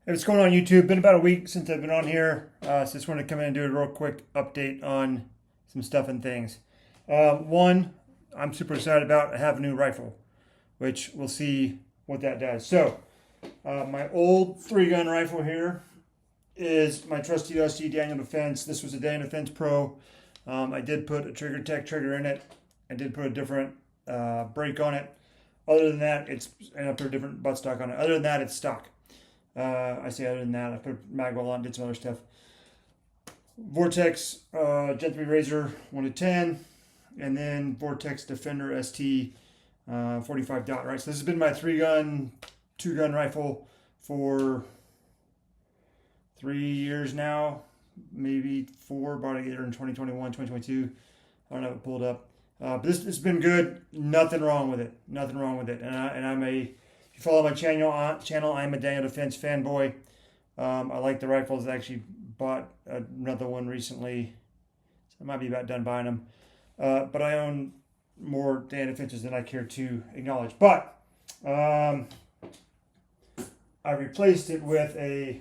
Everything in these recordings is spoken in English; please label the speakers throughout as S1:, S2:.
S1: Hey, what's going on YouTube? Been about a week since I've been on here, so just wanted to come in and do a real quick update on some stuff and things. One, I'm super excited about. I have a new rifle, which we'll see what that does. So, my old three-gun rifle here is my trusty dusty Daniel Defense. This was a Daniel Defense Pro. I did put a Trigger Tech trigger in it. I did put a different brake on it. Other than that, and I put a different buttstock on it. Other than that, it's stock. I say other than that, I put magwell on, did some other stuff. Vortex Gen 3 Razor 1 to 10, and then Vortex Defender ST 45 dot. Right, so this has been my two gun rifle for 3 years now, maybe four. Bought it either in 2021, 2022. I don't have it pulled up. But this has been good. Nothing wrong with it. Nothing wrong with it. If you follow my channel, I'm a Daniel Defense fanboy. I like the rifles. I actually bought another one recently. So I might be about done buying them. But I own more Daniel Defenses than I care to acknowledge. But I replaced it with a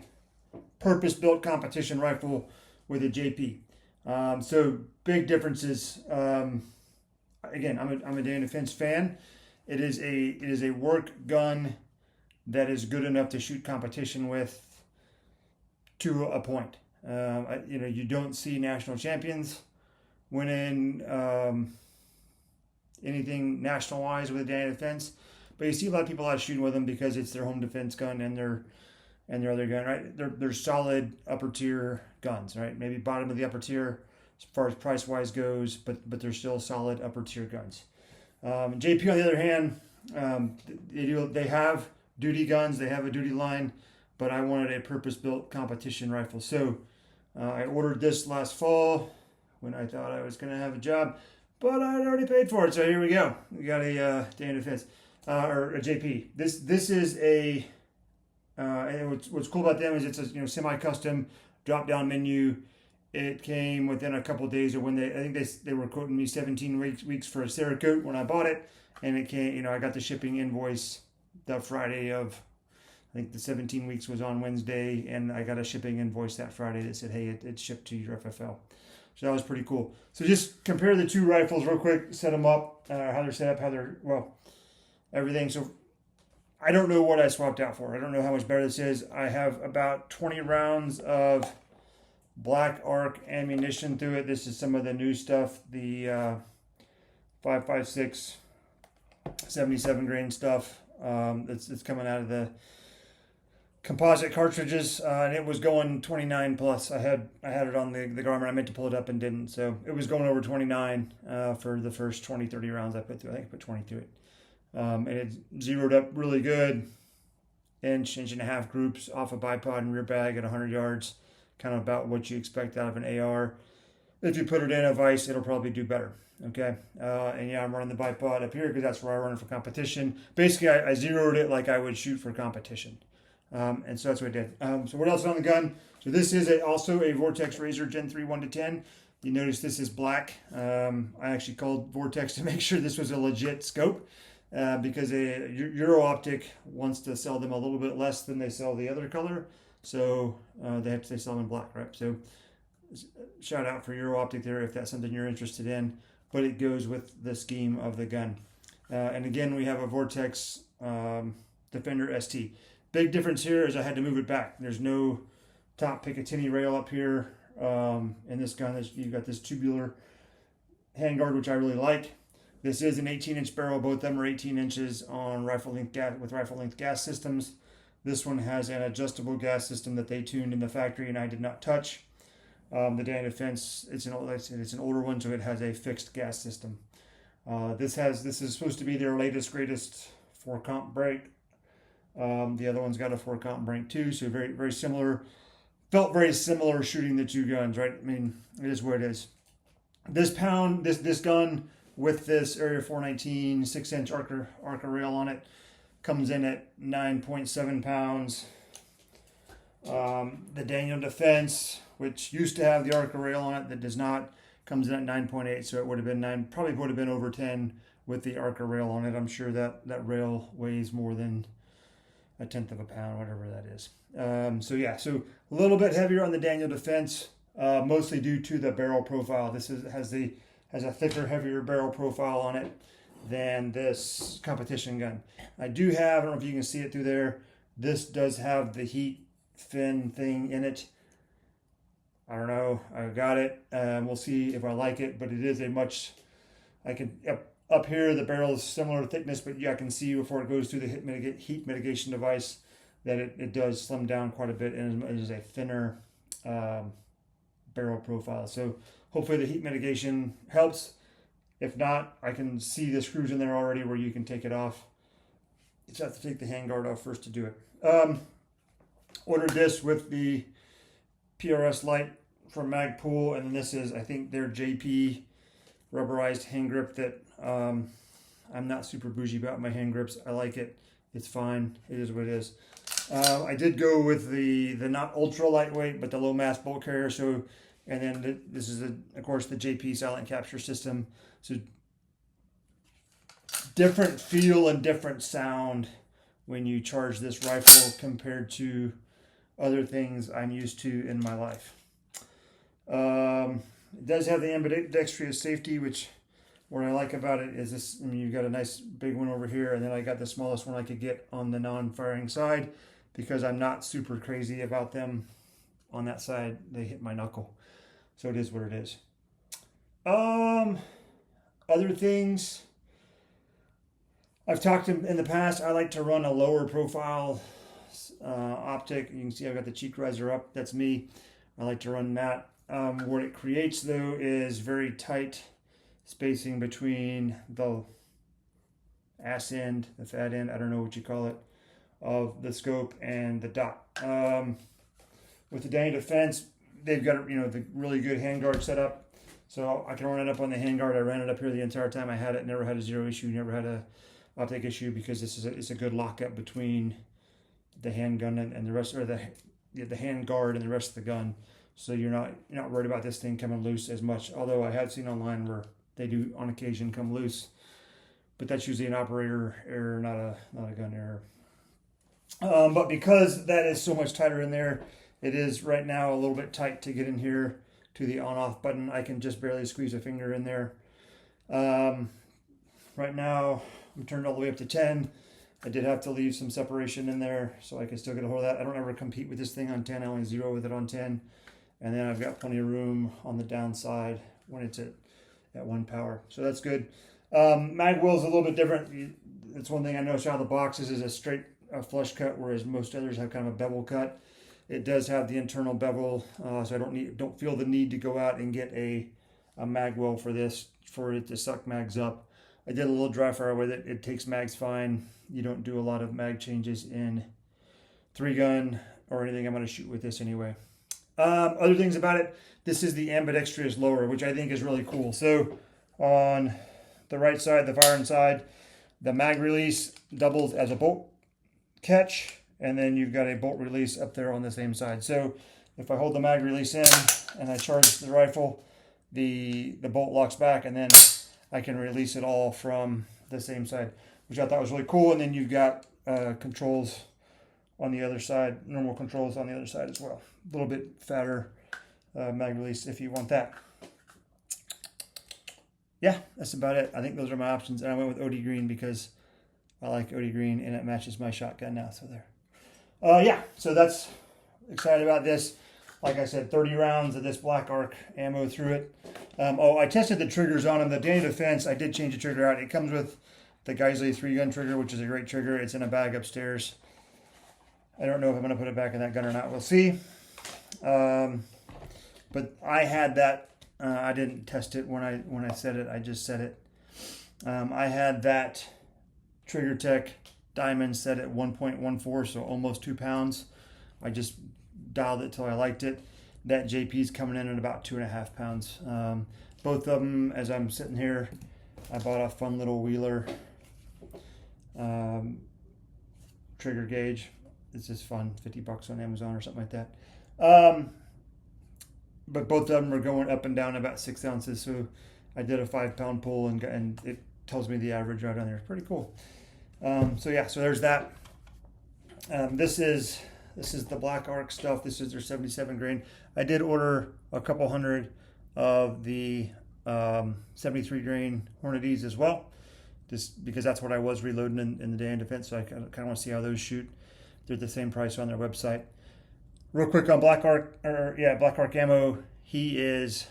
S1: purpose-built competition rifle with a JP. So big differences. Again, I'm a Daniel Defense fan. It is a work gun that is good enough to shoot competition with to a point. You don't see national champions winning anything national wise with a Daniel Defense, but you see a lot of people out shooting with them because it's their home defense gun and their other gun. Right? They're solid upper tier guns. Right? Maybe bottom of the upper tier as far as price wise goes, but they're still solid upper tier guns. JP on the other hand, they have duty guns, they have a duty line, but I wanted a purpose-built competition rifle. So I ordered this last fall when I thought I was going to have a job, but I'd already paid for it. So here we go. We got a Daniel Defense or a JP. This is a and what's cool about them is it's a semi-custom drop-down menu. It came within a couple of days of when I think they were quoting me 17 weeks for a Cerakote when I bought it, and it came. I got the shipping invoice the Friday of. I think the 17 weeks was on Wednesday, and I got a shipping invoice that Friday that said, "Hey, it's shipped to your FFL." So that was pretty cool. So just compare the two rifles real quick, set them up, how they're set up, everything. So I don't know what I swapped out for. I don't know how much better this is. I have about 20 rounds of Black Arc ammunition through it. This is some of the new stuff, the 5.56 77 grain stuff. It's coming out of the composite cartridges, and it was going 29 plus. I had it on the Garmin. I meant to pull it up and didn't, so it was going over 29 for the first 20-30 rounds I put through. I think I put 20 through it, and it zeroed up really good. Inch and a half groups off a bipod and rear bag at 100 yards. Kind of about what you expect out of an AR. If you put it in a vise, it'll probably do better. Okay, and yeah, I'm running the bipod up here because that's where I run it for competition. Basically, I zeroed it like I would shoot for competition, and so that's what I did. So what else is on the gun? So this is also a Vortex Razor Gen 3 1 to 10. You notice this is black. I actually called Vortex to make sure this was a legit scope. Because Euro Optic wants to sell them a little bit less than they sell the other color, so they sell them in black, right? So shout out for Euro Optic there if that's something you're interested in, but it goes with the scheme of the gun. And again, we have a Vortex Defender ST. Big difference here is I had to move it back. There's no top Picatinny rail up here in this gun. You've got this tubular handguard, which I really like. This is an 18-inch barrel. Both of them are 18 inches on rifle length gas systems. This one has an adjustable gas system that they tuned in the factory, and I did not touch. The Daniel Defense, it's an older one, so it has a fixed gas system. This is supposed to be their latest greatest 4-comp brake. The other one's got a 4-comp brake too, so very very similar. Felt very similar shooting the two guns, right? I mean, it is what it is. This gun with this Area 419 6-inch Arca rail on it comes in at 9.7 pounds. The Daniel Defense, which used to have the Arca rail on it that does not, comes in at 9.8, so it would have been probably would have been over 10 with the Arca rail on it. I'm sure that rail weighs more than a tenth of a pound, whatever that is. So yeah, so a little bit heavier on the Daniel Defense, mostly due to the barrel profile. This has a thicker, heavier barrel profile on it than this competition gun. I do have, I don't know if you can see it through there, this does have the heat fin thing in it. I don't know, I got it. We'll see if I like it, but it is a much, up here the barrel is similar thickness, but yeah, I can see before it goes through the heat mitigation device that it does slim down quite a bit, and it is a thinner barrel profile. So hopefully the heat mitigation helps. If not, I can see the screws in there already where you can take it off. You just have to take the handguard off first to do it. Ordered this with the PRS light from Magpul, and then this is, I think, their JP rubberized hand grip that I'm not super bougie about my hand grips. I like it. It's fine. It is what it is. I did go with the not ultra lightweight, but the low mass bolt carrier. So, and then this is, of course, the JP silent capture system. So different feel and different sound when you charge this rifle compared to other things I'm used to in my life. It does have the ambidextrous safety, which what I like about it is this. I mean, you've got a nice big one over here, and then I got the smallest one I could get on the non-firing side because I'm not super crazy about them on that side. They hit my knuckle, so it is what it is. Other things I've talked in the past, I like to run a lower profile optic. You can see I've got the cheek riser up. That's me. I like to run that. What it creates though is very tight spacing between the ass end, the fat end, I don't know what you call it, of the scope and the dot. With the Daniel Defense, they've got the really good handguard setup. So I can run it up on the handguard. I ran it up here the entire time I had it. Never had a zero issue. Never had a optic issue because it's a good lockup between the handgun and the rest, or the handguard and the rest of the gun. So you're not worried about this thing coming loose as much. Although I have seen online where they do on occasion come loose, but that's usually an operator error, not a gun error. But because that is so much tighter in there, it is right now a little bit tight to get in here to the on-off button. I can just barely squeeze a finger in there. Right now, I'm turned all the way up to 10. I did have to leave some separation in there so I can still get a hold of that. I don't ever compete with this thing on 10. I only zero with it on 10. And then I've got plenty of room on the downside when it's at 1 power. So that's good. Mag wheel is a little bit different. It's one thing I noticed out of the box is a straight flush cut, whereas most others have kind of a bevel cut. It does have the internal bevel, so I don't feel the need to go out and get a mag well for this, for it to suck mags up. I did a little dry fire with it. It takes mags fine. You don't do a lot of mag changes in 3-gun or anything I'm going to shoot with this anyway. Other things about it, this is the ambidextrous lower, which I think is really cool. So on the right side, the firing side, the mag release doubles as a bolt catch, and then you've got a bolt release up there on the same side. So if I hold the mag release in and I charge the rifle, the bolt locks back, and then I can release it all from the same side, which I thought was really cool. And then you've got controls on the other side, normal controls on the other side as well. A little bit fatter mag release if you want that. Yeah, that's about it. I think those are my options. And I went with OD Green because I like OD Green and it matches my shotgun now. So there. Yeah, so that's excited about this. Like I said, 30 rounds of this Black Arc ammo through it. I tested the triggers on them. The Daniel Defense, I did change the trigger out. It comes with the Geissele 3-gun trigger, which is a great trigger. It's in a bag upstairs. I don't know if I'm going to put it back in that gun or not. We'll see. But I had that. I didn't test it when I said it. I just said it. I had that Trigger Tech Diamond set at 1.14, so almost 2 pounds. I just dialed it till I liked it. That JP's coming in at about 2.5 pounds. Both of them, as I'm sitting here, I bought a fun little Wheeler trigger gauge. It's just fun, $50 on Amazon or something like that. But both of them are going up and down about 6 ounces. So I did a 5-pound pull and it tells me the average right on there. It's pretty cool. So yeah, so there's that. This is the Black Arc stuff. This is their 77 grain. I did order a couple hundred of the 73 grain Hornadies as well, just because that's what I was reloading in the Day in Defense. So I kind of want to see how those shoot. They're the same price on their website. Real quick on Black Arc Ammo. He is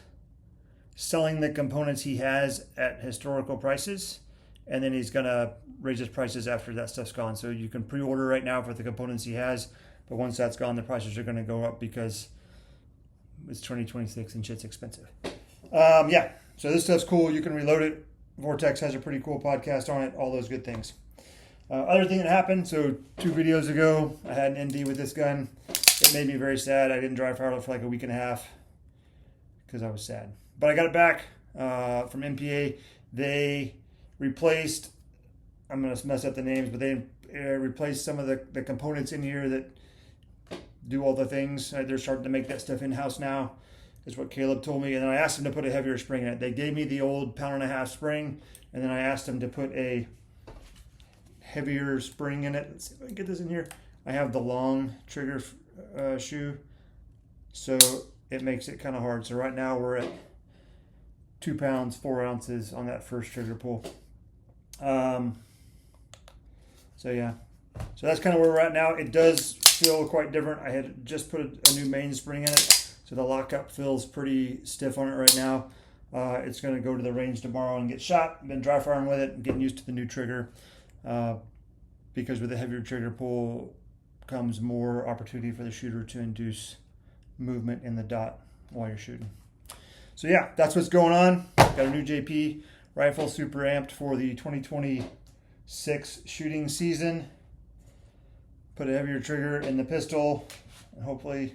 S1: selling the components he has at historical prices, and then he's gonna raise his prices after that stuff's gone. So you can pre-order right now for the components he has, but once that's gone, the prices are gonna go up because it's 2026 and shit's expensive. Yeah, so this stuff's cool. You can reload it. Vortex has a pretty cool podcast on it. All those good things. Other thing that happened. So 2 videos ago, I had an ND with this gun. It made me very sad. I didn't dry fire it for like a week and a half because I was sad. But I got it back from MPA. They replaced, I'm going to mess up the names, but they replaced some of the components in here that do all the things. They're starting to make that stuff in-house now, is what Caleb told me. And then I asked them to put a heavier spring in it. They gave me the old 1.5 pound spring, and then I asked them to put a heavier spring in it. Let's see if I can get this in here. I have the long trigger shoe, so it makes it kind of hard. So right now we're at 2 pounds 4 ounces on that first trigger pull. So yeah, so that's kind of where we're at now. It does feel quite different. I had just put a new mainspring in it, so the lockup feels pretty stiff on it right now. It's going to go to the range tomorrow and get shot. Been dry firing with it and getting used to the new trigger, because with the heavier trigger pull comes more opportunity for the shooter to induce movement in the dot while you're shooting. So yeah, that's what's going on. Got a new JP rifle, super amped for the 2026 shooting season. Put a heavier trigger in the pistol, and hopefully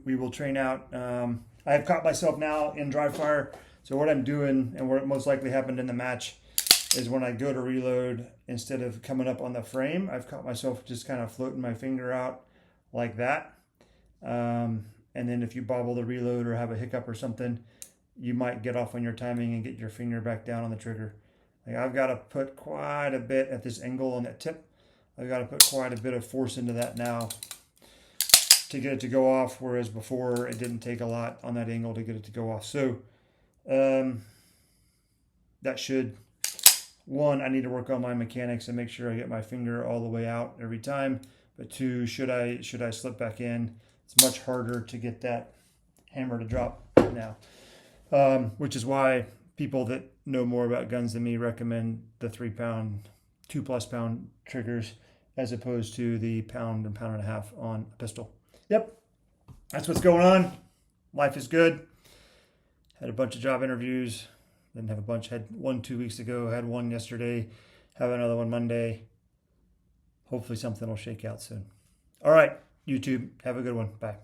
S1: we will train out. I have caught myself now in dry fire. So what I'm doing, and what most likely happened in the match, is when I go to reload, instead of coming up on the frame, I've caught myself just kind of floating my finger out like that. And then if you bobble the reload or have a hiccup or something, you might get off on your timing and get your finger back down on the trigger. Like, I've got to put quite a bit at this angle on that tip. I've got to put quite a bit of force into that now to get it to go off, whereas before it didn't take a lot on that angle to get it to go off. So that should, one, I need to work on my mechanics and make sure I get my finger all the way out every time. But 2, should I slip back in, it's much harder to get that hammer to drop now. Which is why people that know more about guns than me recommend the 3 pound, 2+ pound triggers as opposed to the 1 pound and 1.5 pound on a pistol. Yep, that's what's going on. Life is good. Had a bunch of job interviews. Didn't have a bunch. Had one 2 weeks ago. Had one yesterday. Have another one Monday. Hopefully something will shake out soon. All right, YouTube. Have a good one. Bye.